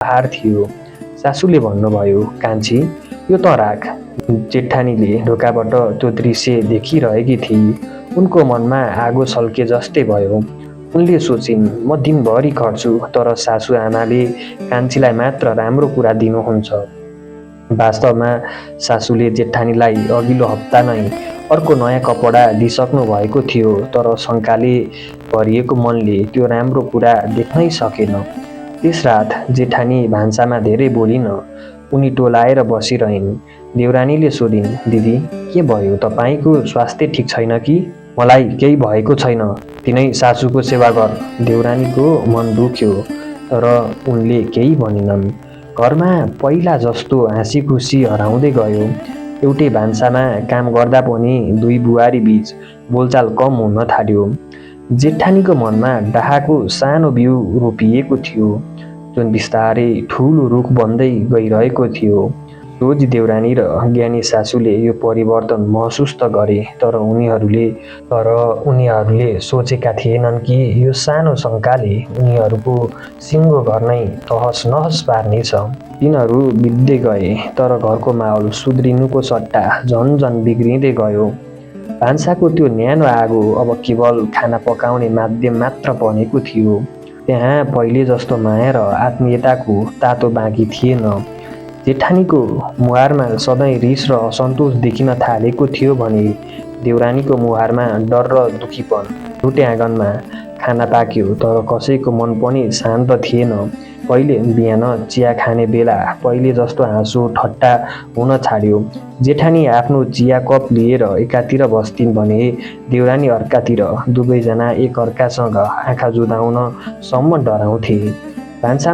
उपहार थियो। सासूले भन्नुभयो, कान्छी यो त राख। जेठानीले ढोकाबाट त्यो दृश्य देखिरहेकी थिए। उनको मनमा आगो सल्के जस्तै भयो। उनले सोचिन्, म दिनभरि खट्छु तर सासू आमाले कान्छीलाई मात्र राम्रो कुरा दिनुहुन्छ। वास्तवमा सासूले जेठानीलाई अघिल्लो हप्ता नै अर्को नयाँ कपडा दिइसक्नु भएको थियो, तर शङ्काले भरिएको मनले त्यो राम्रो कुरा देख्नै सकेन। त्यस रात जेठानी भान्सामा धेरै बोलिन। उनी टोलाएर बसिरहन्। देउरानीले सोधिन्, दिदी के भयो, तपाईँको स्वास्थ्य ठिक छैन कि? मलाई केही भएको छैन, तिनै सासूको सेवा गर। देउरानीको मन दुख्यो, तर उनले केही भनिनन्। घरमा पहिला जस्तो हाँसी खुसी हराउँदै गयो। एउटै भान्सामा काम गर्दा पनि दुई बुहारी बीच बोलचाल कम हुन थाल्यो। जेठानीको मनमा डाहाको सानो बिउ रोपिएको थियो, जुन बिस्तारै ठुलो रुख बन्दै गइरहेको थियो। रोज देउरानी र ज्ञानी सासूले यो परिवर्तन महसुस त गरे, तर उनीहरूले सोचेका थिएनन् कि यो सानो शङ्काले उनीहरूको सिङ्गो घर नै तहस नहस पार्नेछ। दिनहरू बित्दै गए, तर घरको माहौल सुध्रिनुको सट्टा झन बिग्रिँदै गयो। भान्साको त्यो न्यानो आगो अब केवल खाना पकाउने माध्यम मात्र बनेको थियो। त्यहाँ पहिले जस्तो माया र आत्मीयताको तातो बाँकी थिएन। जेठानीको मुहारमा सधैँ रिस र असन्तोष देखिन थालेको थियो भने देउरानीको मुहारमा डर र दुखीपन। एउटै आँगनमा खाना पाक्यो, तर कसैको मन पनि शान्त थिएन। पहिले बिहान चिया खाने बेला पहिले जस्तो हाँसो ठट्टा हुन छाड्यो। जेठानी आफ्नो चिया कप लिएर एकातिर बस्थिन् भने देउरानी अर्कातिर। दुवैजना एक अर्कासँग आँखा जुधाउन सम्म डराउँथे। भान्सा